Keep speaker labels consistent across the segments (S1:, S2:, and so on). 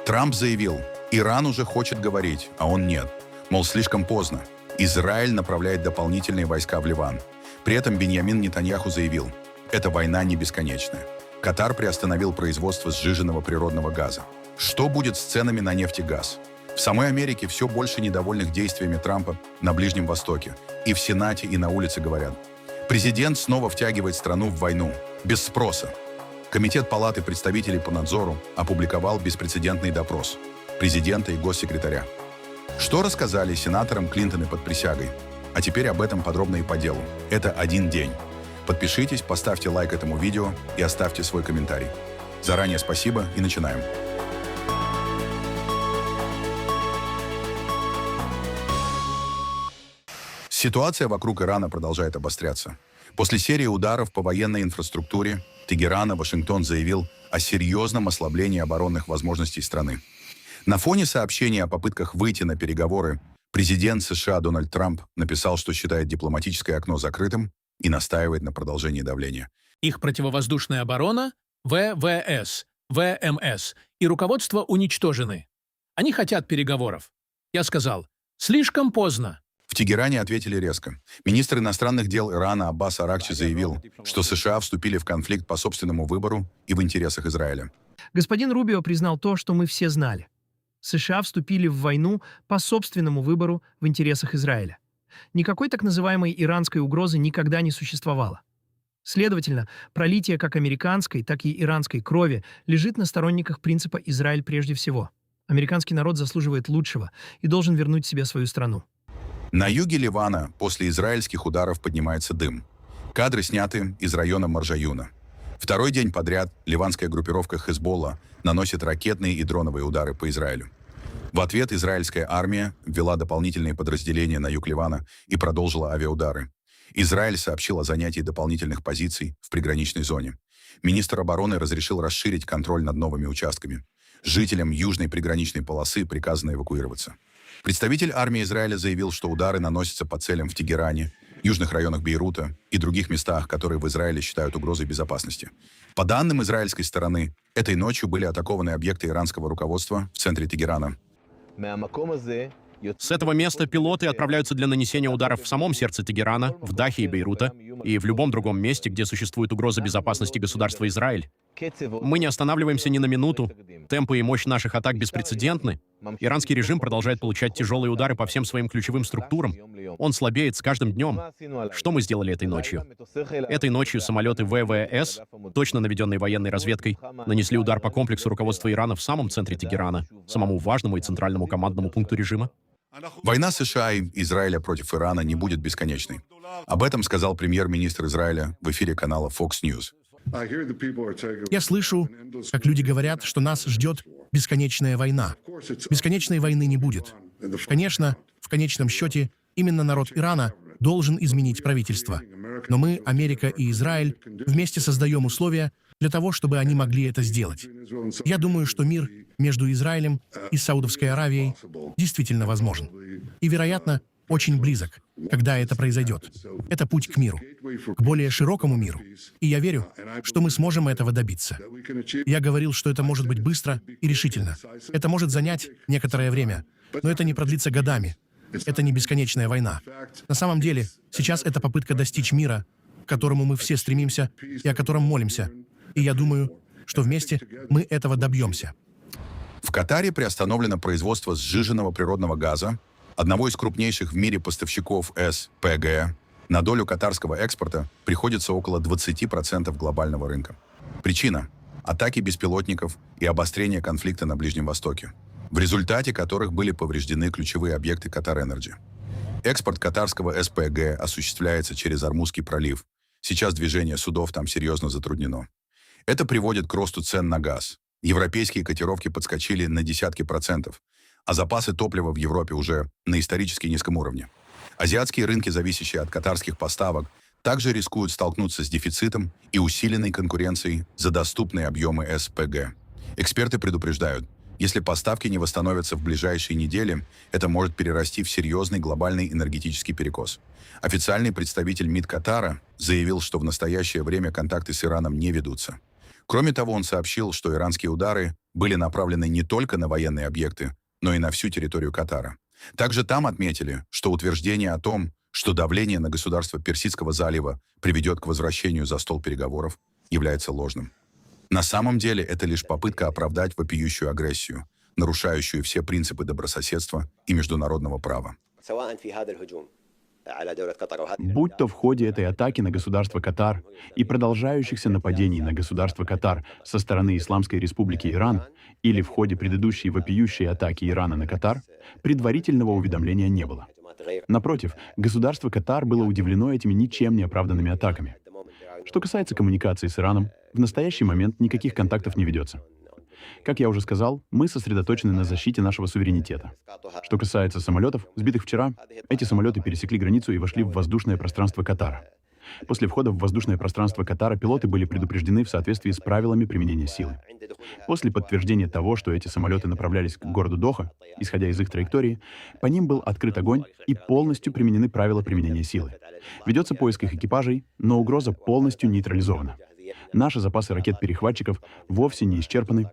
S1: Трамп заявил, Иран уже хочет говорить, а он нет. Мол, слишком поздно. Израиль направляет дополнительные войска в Ливан. При этом Биньямин Нетаньяху заявил, эта война не бесконечная. Катар приостановил производство сжиженного природного газа. Что будет с ценами на нефть и газ? В самой Америке все больше недовольных действиями Трампа на Ближнем Востоке. И в Сенате, и на улице говорят, президент снова втягивает страну в войну, без спроса. Комитет Палаты представителей по надзору опубликовал беспрецедентный допрос президента и госсекретаря. Что рассказали сенаторам Клинтоны под присягой? А теперь об этом подробно и по делу. Это один день. Подпишитесь, поставьте лайк этому видео и оставьте свой комментарий. Заранее спасибо и начинаем. Ситуация вокруг Ирана продолжает обостряться. После серии ударов по военной инфраструктуре Тегерана Вашингтон заявил о серьезном ослаблении оборонных возможностей страны. На фоне сообщения о попытках выйти на переговоры президент США Дональд Трамп написал, что считает дипломатическое окно закрытым и настаивает на продолжении давления.
S2: Их противовоздушная оборона, ВВС, ВМС и руководство уничтожены. Они хотят переговоров. Я сказал, слишком поздно.
S1: В Тегеране ответили резко. Министр иностранных дел Ирана Аббас Аракчи заявил, что США вступили в конфликт по собственному выбору и в интересах Израиля.
S3: Господин Рубио признал то, что мы все знали. США вступили в войну по собственному выбору в интересах Израиля. Никакой так называемой иранской угрозы никогда не существовало. Следовательно, пролитие как американской, так и иранской крови лежит на сторонниках принципа «Израиль прежде всего». Американский народ заслуживает лучшего и должен вернуть себе свою страну.
S1: На юге Ливана после израильских ударов поднимается дым. Кадры сняты из района Маржаюна. Второй день подряд ливанская группировка Хезболла наносит ракетные и дроновые удары по Израилю. В ответ израильская армия ввела дополнительные подразделения на юг Ливана и продолжила авиаудары. Израиль сообщил о занятии дополнительных позиций в приграничной зоне. Министр обороны разрешил расширить контроль над новыми участками. Жителям южной приграничной полосы приказано эвакуироваться. Представитель армии Израиля заявил, что удары наносятся по целям в Тегеране, южных районах Бейрута и других местах, которые в Израиле считают угрозой безопасности. По данным израильской стороны, этой ночью были атакованы объекты иранского руководства в центре Тегерана.
S4: С этого места пилоты отправляются для нанесения ударов в самом сердце Тегерана, в Дахе и Бейрута, и в любом другом месте, где существует угроза безопасности государства Израиль. Мы не останавливаемся ни на минуту. Темпы и мощь наших атак беспрецедентны. Иранский режим продолжает получать тяжелые удары по всем своим ключевым структурам. Он слабеет с каждым днем. Что мы сделали этой ночью? Этой ночью самолеты ВВС, точно наведенные военной разведкой, нанесли удар по комплексу руководства Ирана в самом центре Тегерана, самому важному и центральному командному пункту режима.
S1: Война США и Израиля против Ирана не будет бесконечной. Об этом сказал премьер-министр Израиля в эфире канала Fox News.
S5: Я слышу, как люди говорят, что нас ждет бесконечная война. Бесконечной войны не будет. Конечно, в конечном счете, именно народ Ирана должен изменить правительство. Но мы, Америка и Израиль, вместе создаем условия для того, чтобы они могли это сделать. Я думаю, что мир между Израилем и Саудовской Аравией действительно возможен. И, вероятно, очень близок, когда это произойдет. Это путь к миру, к более широкому миру. И я верю, что мы сможем этого добиться. Я говорил, что это может быть быстро и решительно. Это может занять некоторое время, но это не продлится годами. Это не бесконечная война. На самом деле, сейчас это попытка достичь мира, к которому мы все стремимся и о котором молимся. И я думаю, что вместе мы этого добьемся.
S1: В Катаре приостановлено производство сжиженного природного газа, одного из крупнейших в мире поставщиков СПГ. На долю катарского экспорта приходится около 20% глобального рынка. Причина – атаки беспилотников и обострение конфликта на Ближнем Востоке, в результате которых были повреждены ключевые объекты Qatar Energy. Экспорт катарского СПГ осуществляется через Ормузский пролив. Сейчас движение судов там серьезно затруднено. Это приводит к росту цен на газ. Европейские котировки подскочили на десятки процентов, а запасы топлива в Европе уже на исторически низком уровне. Азиатские рынки, зависящие от катарских поставок, также рискуют столкнуться с дефицитом и усиленной конкуренцией за доступные объемы СПГ. Эксперты предупреждают, если поставки не восстановятся в ближайшие недели, это может перерасти в серьезный глобальный энергетический перекос. Официальный представитель МИД Катара заявил, что в настоящее время контакты с Ираном не ведутся. Кроме того, он сообщил, что иранские удары были направлены не только на военные объекты, но и на всю территорию Катара. Также там отметили, что утверждение о том, что давление на государство Персидского залива приведет к возвращению за стол переговоров, является ложным. На самом деле это лишь попытка оправдать вопиющую агрессию, нарушающую все принципы добрососедства и международного права.
S6: Будь то в ходе этой атаки на государство Катар и продолжающихся нападений на государство Катар со стороны Исламской Республики Иран, или в ходе предыдущей вопиющей атаки Ирана на Катар, предварительного уведомления не было. Напротив, государство Катар было удивлено этими ничем не оправданными атаками. Что касается коммуникации с Ираном, в настоящий момент никаких контактов не ведется. Как я уже сказал, мы сосредоточены на защите нашего суверенитета. Что касается самолетов, сбитых вчера, эти самолеты пересекли границу и вошли в воздушное пространство Катара. После входа в воздушное пространство Катара пилоты были предупреждены в соответствии с правилами применения силы. После подтверждения того, что эти самолеты направлялись к городу Доха, исходя из их траектории, по ним был открыт огонь и полностью применены правила применения силы. Ведется поиск их экипажей, но угроза полностью нейтрализована. Наши запасы ракет-перехватчиков вовсе не исчерпаны.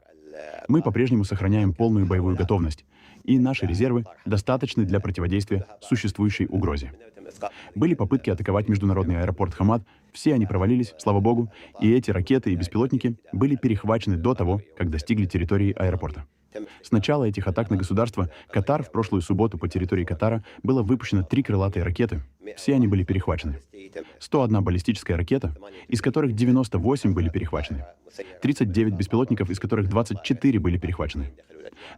S6: Мы по-прежнему сохраняем полную боевую готовность, и наши резервы достаточны для противодействия существующей угрозе. Были попытки атаковать международный аэропорт Хамад, все они провалились, слава богу, и эти ракеты и беспилотники были перехвачены до того, как достигли территории аэропорта. С начала этих атак на государство Катар в прошлую субботу по территории Катара было выпущено 3 крылатые ракеты. Все они были перехвачены. 101 баллистическая ракета, из которых 98 были перехвачены. 39 беспилотников, из которых 24 были перехвачены.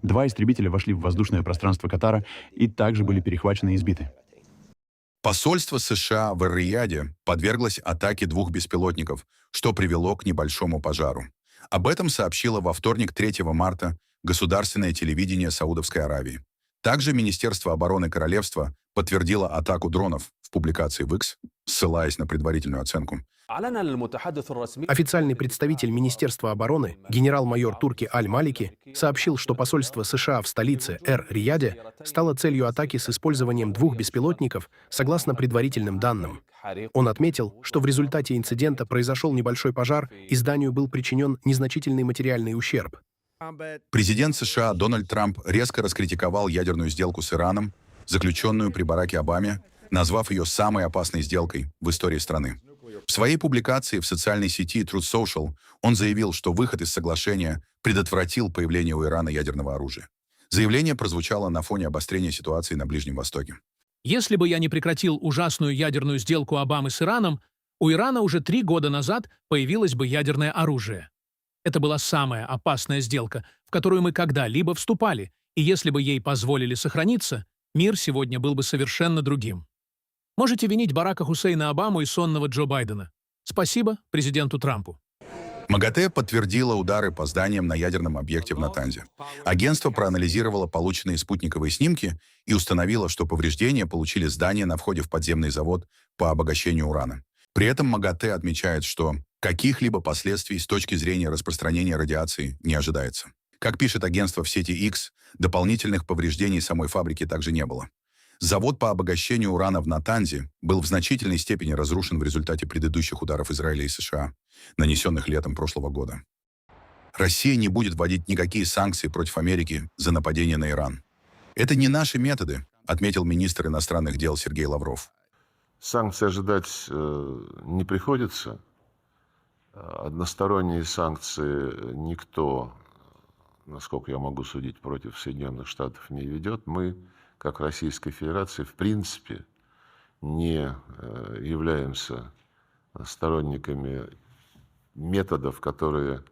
S6: 2 истребителя вошли в воздушное пространство Катара и также были перехвачены и сбиты.
S1: Посольство США в Эр-Рияде подверглось атаке 2 беспилотников, что привело к небольшому пожару. Об этом сообщило во вторник 3 марта государственное телевидение Саудовской Аравии. Также Министерство обороны Королевства подтвердило атаку дронов в публикации в X, ссылаясь на предварительную оценку.
S3: Официальный представитель Министерства обороны, генерал-майор Турки Аль-Малики, сообщил, что посольство США в столице Эр-Рияде стало целью атаки с использованием 2 беспилотников, согласно предварительным данным. Он отметил, что в результате инцидента произошел небольшой пожар и зданию был причинен незначительный материальный ущерб.
S1: Президент США Дональд Трамп резко раскритиковал ядерную сделку с Ираном, заключенную при Бараке Обаме, назвав ее самой опасной сделкой в истории страны. В своей публикации в социальной сети Truth Social он заявил, что выход из соглашения предотвратил появление у Ирана ядерного оружия. Заявление прозвучало на фоне обострения ситуации на Ближнем Востоке.
S2: Если бы я не прекратил ужасную ядерную сделку Обамы с Ираном, у Ирана уже 3 года назад появилось бы ядерное оружие. Это была самая опасная сделка, в которую мы когда-либо вступали, и если бы ей позволили сохраниться, мир сегодня был бы совершенно другим. Можете винить Барака Хусейна Обаму и сонного Джо Байдена. Спасибо президенту Трампу.
S1: МАГАТЭ подтвердила удары по зданиям на ядерном объекте в Натанзе. Агентство проанализировало полученные спутниковые снимки и установило, что повреждения получили здания на входе в подземный завод по обогащению урана. При этом МАГАТЭ отмечает, что каких-либо последствий с точки зрения распространения радиации не ожидается. Как пишет агентство в сети X, дополнительных повреждений самой фабрики также не было. Завод по обогащению урана в Натанзе был в значительной степени разрушен в результате предыдущих ударов Израиля и США, нанесенных летом прошлого года. Россия не будет вводить никакие санкции против Америки за нападение на Иран. Это не наши методы, отметил министр иностранных дел Сергей Лавров.
S7: Санкции ожидать не приходится. Односторонние санкции никто, насколько я могу судить, против Соединенных Штатов не ведет. Мы, как Российская Федерация, в принципе не являемся сторонниками методов, которые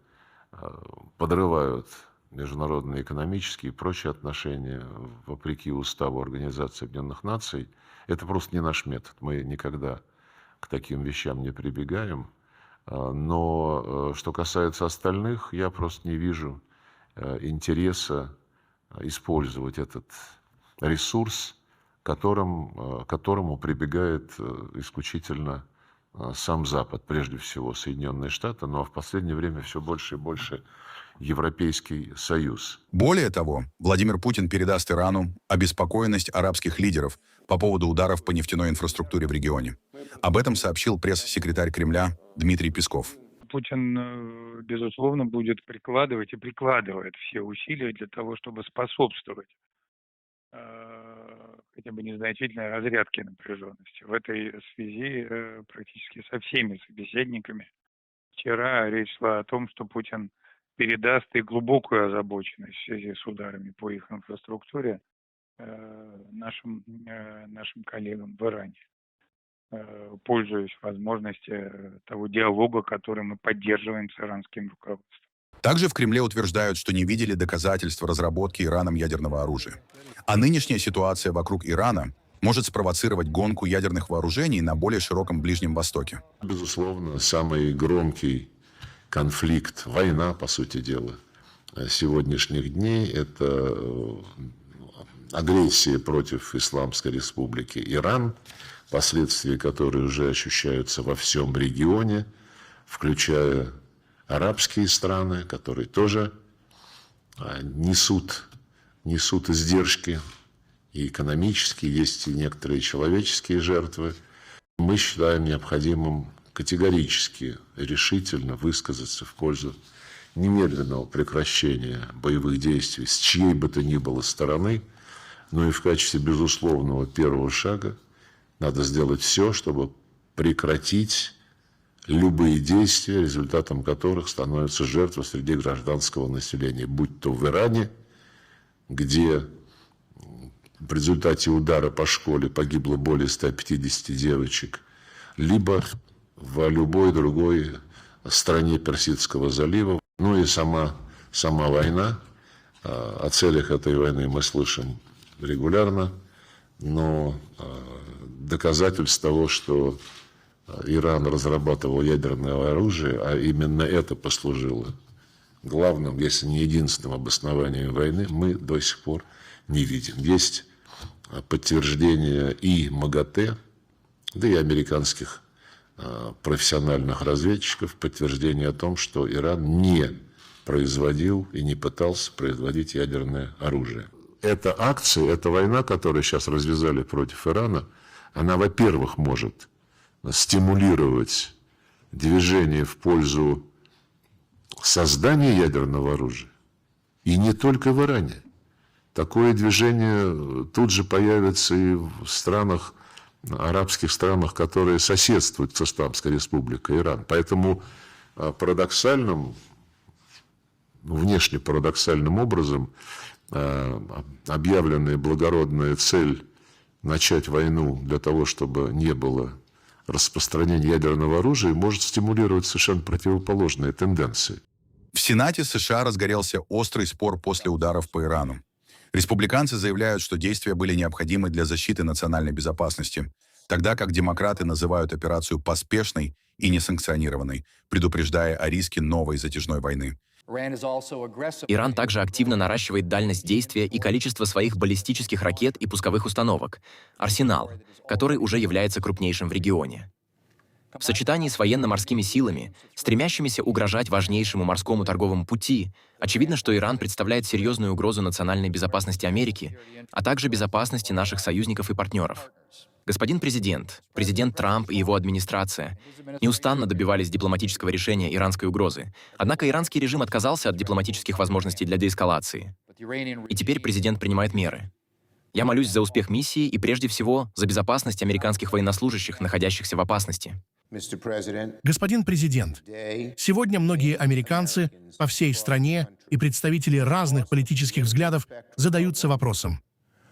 S7: подрывают международные экономические и прочие отношения вопреки уставу Организации Объединенных Наций. Это просто не наш метод. Мы никогда к таким вещам не прибегаем. Но что касается остальных, я просто не вижу интереса использовать этот ресурс, к которому прибегает исключительно сам Запад, прежде всего Соединенные Штаты, ну а в последнее время все больше и больше Европейский Союз.
S1: Более того, Владимир Путин передаст Ирану обеспокоенность арабских лидеров по поводу ударов по нефтяной инфраструктуре в регионе. Об этом сообщил пресс-секретарь Кремля Дмитрий Песков.
S8: Путин, безусловно, будет прикладывать и прикладывает все усилия для того, чтобы способствовать хотя бы незначительной разрядке напряженности. В этой связи практически со всеми собеседниками вчера речь шла о том, что Путин передаст и глубокую озабоченность в связи с ударами по их инфраструктуре нашим коллегам в Иране, пользуясь возможностью того диалога, который мы поддерживаем с иранским руководством.
S1: Также в Кремле утверждают, что не видели доказательств разработки Ираном ядерного оружия. А нынешняя ситуация вокруг Ирана может спровоцировать гонку ядерных вооружений на более широком Ближнем Востоке.
S7: Безусловно, самый громкий конфликт, война, по сути дела, сегодняшних дней – это агрессия против Исламской Республики Иран, последствия которой уже ощущаются во всем регионе, включая арабские страны, которые тоже несут издержки и экономические, есть и некоторые человеческие жертвы. Мы считаем необходимым категорически, решительно высказаться в пользу немедленного прекращения боевых действий с чьей бы то ни было стороны, но и в качестве безусловного первого шага надо сделать все, чтобы прекратить любые действия, результатом которых становится жертва среди гражданского населения, будь то в Иране, где в результате удара по школе погибло более 150 девочек, либо в любой другой стране Персидского залива. Ну и сама война. О целях этой войны мы слышим регулярно, но доказательств того, что Иран разрабатывал ядерное оружие, а именно это послужило главным, если не единственным обоснованием войны, мы до сих пор не видим. Есть подтверждение и МАГАТЭ, да и американских профессиональных разведчиков, подтверждение о том, что Иран не производил и не пытался производить ядерное оружие. Эта акция, эта война, которую сейчас развязали против Ирана, она, во-первых, может стимулировать движение в пользу создания ядерного оружия. И не только в Иране. Такое движение тут же появится и в странах, арабских странах, которые соседствуют с Исламской Республикой Иран. Поэтому внешне парадоксальным образом объявленная благородная цель начать войну для того, чтобы не было распространения ядерного оружия, может стимулировать совершенно противоположные тенденции.
S1: В Сенате США разгорелся острый спор после ударов по Ирану. Республиканцы заявляют, что действия были необходимы для защиты национальной безопасности, тогда как демократы называют операцию поспешной и несанкционированной, предупреждая о риске новой затяжной войны.
S9: Иран также активно наращивает дальность действия и количество своих баллистических ракет и пусковых установок, арсенал, который уже является крупнейшим в регионе. В сочетании с военно-морскими силами, стремящимися угрожать важнейшему морскому торговому пути, очевидно, что Иран представляет серьезную угрозу национальной безопасности Америки, а также безопасности наших союзников и партнеров. Господин президент Трамп и его администрация неустанно добивались дипломатического решения иранской угрозы, однако иранский режим отказался от дипломатических возможностей для деэскалации. И теперь президент принимает меры. Я молюсь за успех миссии и прежде всего за безопасность американских военнослужащих, находящихся в опасности.
S5: Господин президент, сегодня многие американцы по всей стране и представители разных политических взглядов задаются вопросом,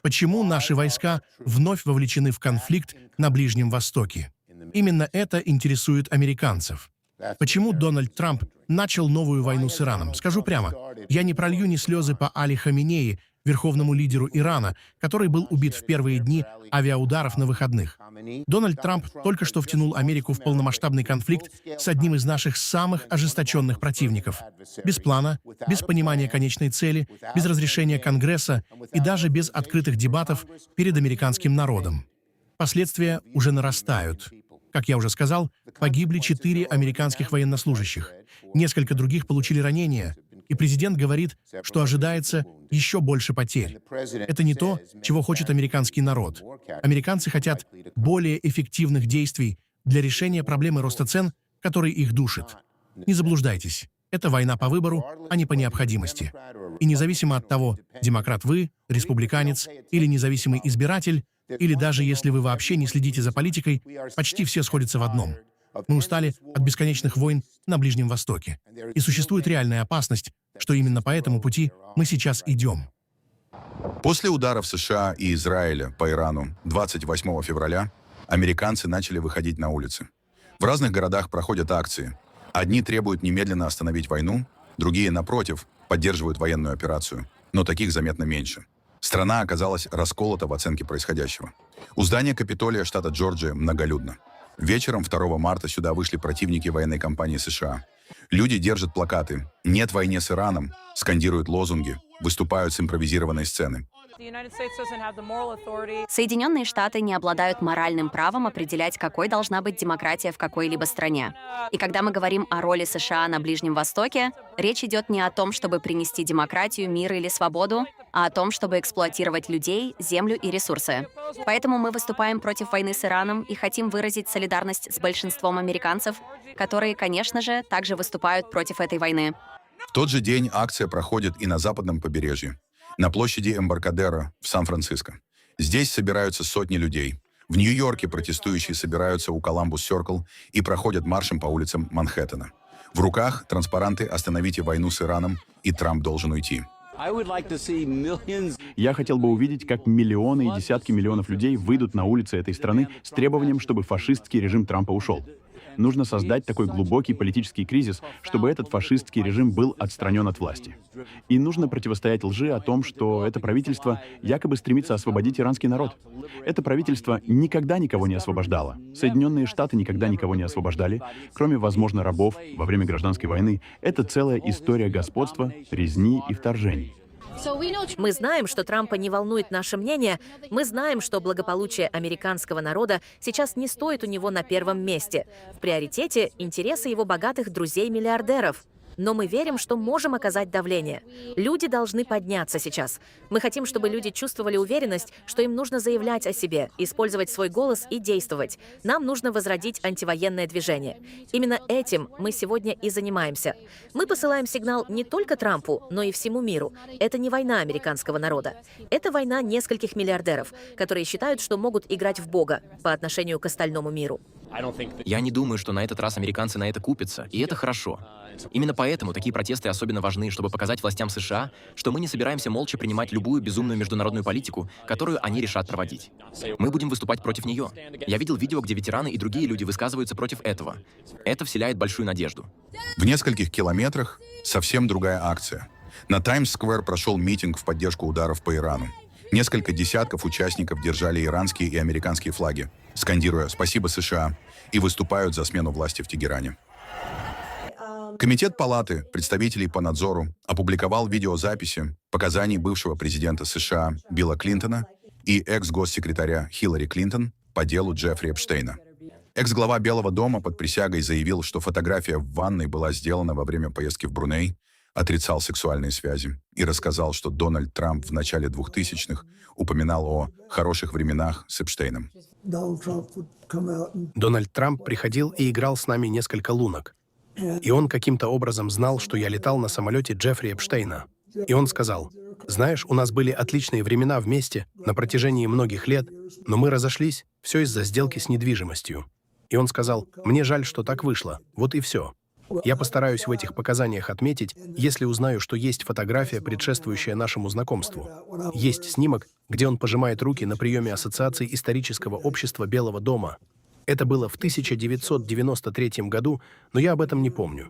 S5: почему наши войска вновь вовлечены в конфликт на Ближнем Востоке? Именно это интересует американцев. Почему Дональд Трамп начал новую войну с Ираном? Скажу прямо, я не пролью ни слезы по Али Хаминеи, верховному лидеру Ирана, который был убит в первые дни авиаударов на выходных. Дональд Трамп только что втянул Америку в полномасштабный конфликт с одним из наших самых ожесточенных противников. Без плана, без понимания конечной цели, без разрешения Конгресса и даже без открытых дебатов перед американским народом. Последствия уже нарастают. Как я уже сказал, погибли 4 американских военнослужащих. Несколько других получили ранения. И президент говорит, что ожидается еще больше потерь. Это не то, чего хочет американский народ. Американцы хотят более эффективных действий для решения проблемы роста цен, который их душит. Не заблуждайтесь. Это война по выбору, а не по необходимости. И независимо от того, демократ вы, республиканец или независимый избиратель, или даже если вы вообще не следите за политикой, почти все сходятся в одном. Мы устали от бесконечных войн на Ближнем Востоке. И существует реальная опасность, что именно по этому пути мы сейчас идем.
S1: После ударов США и Израиля по Ирану 28 февраля американцы начали выходить на улицы. В разных городах проходят акции. Одни требуют немедленно остановить войну, другие, напротив, поддерживают военную операцию, но таких заметно меньше. Страна оказалась расколота в оценке происходящего. У здания Капитолия штата Джорджия многолюдно. Вечером 2 марта сюда вышли противники военной кампании США. Люди держат плакаты «Нет войне с Ираном», скандируют лозунги, выступают с импровизированной сцены.
S10: Соединенные Штаты не обладают моральным правом определять, какой должна быть демократия в какой-либо стране. И когда мы говорим о роли США на Ближнем Востоке, речь идет не о том, чтобы принести демократию, мир или свободу, а о том, чтобы эксплуатировать людей, землю и ресурсы. Поэтому мы выступаем против войны с Ираном и хотим выразить солидарность с большинством американцев, которые, конечно же, также выступают против этой войны.
S1: В тот же день акция проходит и на западном побережье, на площади Эмбаркадеро в Сан-Франциско. Здесь собираются сотни людей. В Нью-Йорке протестующие собираются у Коламбус-Сёркл и проходят маршем по улицам Манхэттена. В руках транспаранты «Остановите войну с Ираном» и «Трамп должен уйти».
S6: Я хотел бы увидеть, как миллионы и десятки миллионов людей выйдут на улицы этой страны с требованием, чтобы фашистский режим Трампа ушел. Нужно создать такой глубокий политический кризис, чтобы этот фашистский режим был отстранен от власти. И нужно противостоять лжи о том, что это правительство якобы стремится освободить иранский народ. Это правительство никогда никого не освобождало. Соединенные Штаты никогда никого не освобождали, кроме, возможно, рабов во время гражданской войны. Это целая история господства, резни и вторжений.
S11: Мы знаем, что Трампа не волнует наше мнение. Мы знаем, что благополучие американского народа сейчас не стоит у него на первом месте. В приоритете интересы его богатых друзей-миллиардеров. Но мы верим, что можем оказать давление. Люди должны подняться сейчас. Мы хотим, чтобы люди чувствовали уверенность, что им нужно заявлять о себе, использовать свой голос и действовать. Нам нужно возродить антивоенное движение. Именно этим мы сегодня и занимаемся. Мы посылаем сигнал не только Трампу, но и всему миру. Это не война американского народа. Это война нескольких миллиардеров, которые считают, что могут играть в Бога по отношению к остальному миру.
S9: Я не думаю, что на этот раз американцы на это купятся, и это хорошо. Именно поэтому такие протесты особенно важны, чтобы показать властям США, что мы не собираемся молча принимать любую безумную международную политику, которую они решат проводить. Мы будем выступать против нее. Я видел видео, где ветераны и другие люди высказываются против этого. Это вселяет большую надежду.
S1: В нескольких километрах совсем другая акция. На Таймс-сквер прошел митинг в поддержку ударов по Ирану. Несколько десятков участников держали иранские и американские флаги, скандируя «Спасибо, США», и выступают за смену власти в Тегеране. Комитет Палаты представителей по надзору опубликовал видеозаписи показаний бывшего президента США Билла Клинтона и экс-госсекретаря Хиллари Клинтон по делу Джеффри Эпштейна. Экс-глава Белого дома под присягой заявил, что фотография в ванной была сделана во время поездки в Бруней, отрицал сексуальные связи и рассказал, что Дональд Трамп в начале 2000-х упоминал о хороших временах с Эпштейном.
S12: Дональд Трамп приходил и играл с нами несколько лунок. И он каким-то образом знал, что я летал на самолете Джеффри Эпштейна. И он сказал: «Знаешь, у нас были отличные времена вместе на протяжении многих лет, но мы разошлись, все из-за сделки с недвижимостью». И он сказал: «Мне жаль, что так вышло. Вот и все». Я постараюсь в этих показаниях отметить, если узнаю, что есть фотография, предшествующая нашему знакомству. Есть снимок, где он пожимает руки на приеме Ассоциации исторического общества Белого дома. Это было в 1993 году, но я об этом не помню.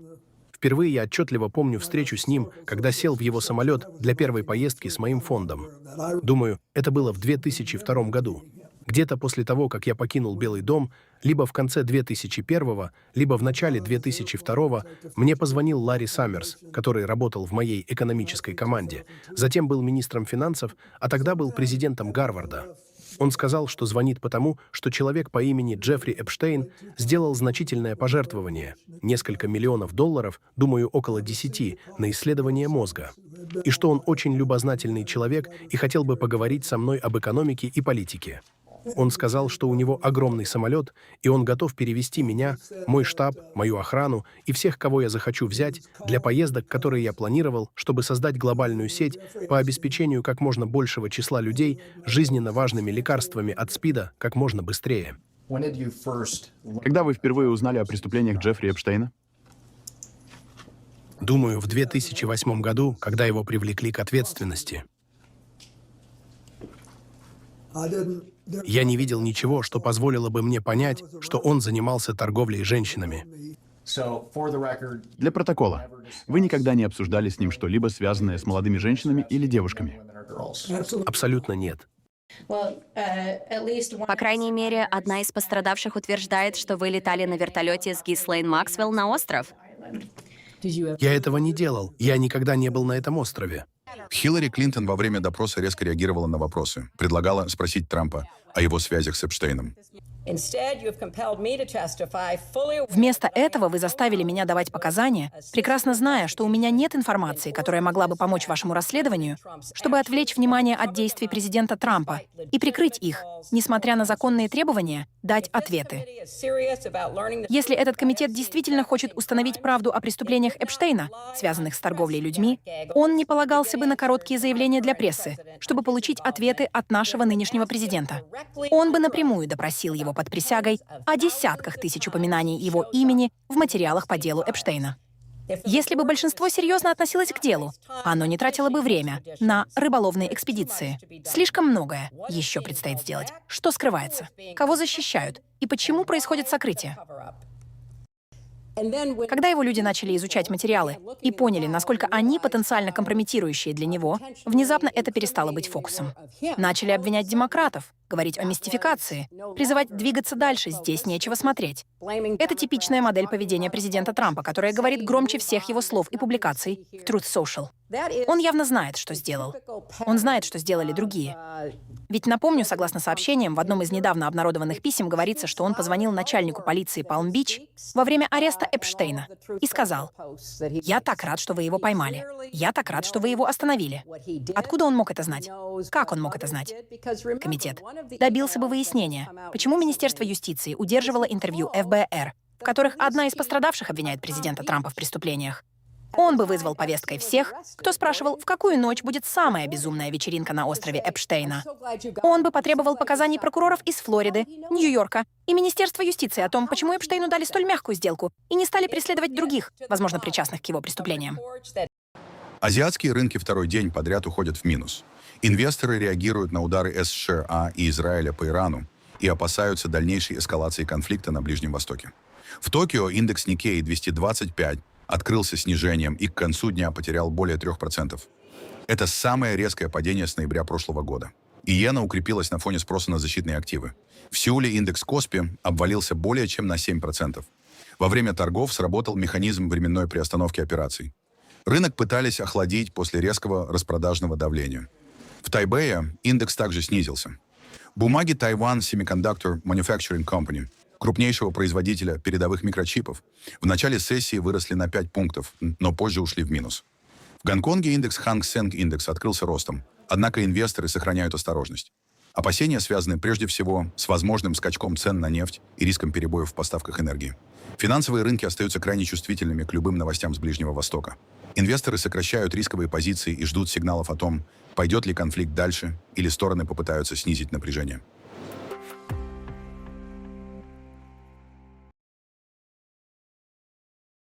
S12: Впервые я отчетливо помню встречу с ним, когда сел в его самолет для первой поездки с моим фондом. Думаю, это было в 2002 году. Где-то после того, как я покинул Белый дом, либо в конце 2001, либо в начале 2002 мне позвонил Ларри Саммерс, который работал в моей экономической команде, затем был министром финансов, а тогда был президентом Гарварда. Он сказал, что звонит потому, что человек по имени Джеффри Эпштейн сделал значительное пожертвование, несколько миллионов долларов, думаю, около 10, на исследование мозга, и что он очень любознательный человек и хотел бы поговорить со мной об экономике и политике. Он сказал, что у него огромный самолет, и он готов перевести меня, мой штаб, мою охрану и всех, кого я захочу взять, для поездок, которые я планировал, чтобы создать глобальную сеть по обеспечению как можно большего числа людей жизненно важными лекарствами от СПИДа как можно быстрее.
S6: Когда вы впервые узнали о преступлениях Джеффри Эпштейна?
S12: Думаю, в 2008 году, когда его привлекли к ответственности. Я не видел ничего, что позволило бы мне понять, что он занимался торговлей женщинами.
S6: Для протокола. Вы никогда не обсуждали с ним что-либо, связанное с молодыми женщинами или девушками?
S12: Абсолютно нет.
S10: По крайней мере, одна из пострадавших утверждает, что вы летали на вертолете с Гислейн Максвелл на остров.
S12: Я этого не делал. Я никогда не был на этом острове.
S1: Хиллари Клинтон во время допроса резко реагировала на вопросы, предлагала спросить Трампа о его связях с Эпштейном.
S13: Вместо этого вы заставили меня давать показания, прекрасно зная, что у меня нет информации, которая могла бы помочь вашему расследованию, чтобы отвлечь внимание от действий президента Трампа и прикрыть их, несмотря на законные требования, дать ответы. Если этот комитет действительно хочет установить правду о преступлениях Эпштейна, связанных с торговлей людьми, он не полагался бы на короткие заявления для прессы, чтобы получить ответы от нашего нынешнего президента. Он бы напрямую допросил его под присягой о десятках тысяч упоминаний его имени в материалах по делу Эпштейна. Если бы большинство серьезно относилось к делу, оно не тратило бы время на рыболовные экспедиции. Слишком многое еще предстоит сделать. Что скрывается? Кого защищают? И почему происходит сокрытие? Когда его люди начали изучать материалы и поняли, насколько они потенциально компрометирующие для него, внезапно это перестало быть фокусом. Начали обвинять демократов, говорить о мистификации, призывать двигаться дальше, здесь нечего смотреть. Это типичная модель поведения президента Трампа, которая говорит громче всех его слов и публикаций в Truth Social. Он явно знает, что сделал. Он знает, что сделали другие. Ведь, напомню, согласно сообщениям, в одном из недавно обнародованных писем говорится, что он позвонил начальнику полиции Палм-Бич во время ареста Эпштейна и сказал: «Я так рад, что вы его поймали. Я так рад, что вы его остановили». Откуда он мог это знать? Как он мог это знать? Комитет добился бы выяснения, почему Министерство юстиции удерживало интервью ФБР, в которых одна из пострадавших обвиняет президента Трампа в преступлениях. Он бы вызвал повесткой всех, кто спрашивал, в какую ночь будет самая безумная вечеринка на острове Эпштейна. Он бы потребовал показаний прокуроров из Флориды, Нью-Йорка и Министерства юстиции о том, почему Эпштейну дали столь мягкую сделку и не стали преследовать других, возможно, причастных к его преступлениям.
S1: Азиатские рынки второй день подряд уходят в минус. Инвесторы реагируют на удары США и Израиля по Ирану и опасаются дальнейшей эскалации конфликта на Ближнем Востоке. В Токио индекс Никкей 225 открылся снижением и к концу дня потерял более 3%. Это самое резкое падение с ноября прошлого года. Иена укрепилась на фоне спроса на защитные активы. В Сеуле индекс Коспи обвалился более чем на 7%. Во время торгов сработал механизм временной приостановки операций. Рынок пытались охладить после резкого распродажного давления. В Тайбэе индекс также снизился. Бумаги Taiwan Semiconductor Manufacturing Company, крупнейшего производителя передовых микрочипов, в начале сессии выросли на 5 пунктов, но позже ушли в минус. В Гонконге индекс Hang Seng Index открылся ростом, однако инвесторы сохраняют осторожность. Опасения связаны прежде всего с возможным скачком цен на нефть и риском перебоев в поставках энергии. Финансовые рынки остаются крайне чувствительными к любым новостям с Ближнего Востока. Инвесторы сокращают рисковые позиции и ждут сигналов о том, пойдет ли конфликт дальше или стороны попытаются снизить напряжение.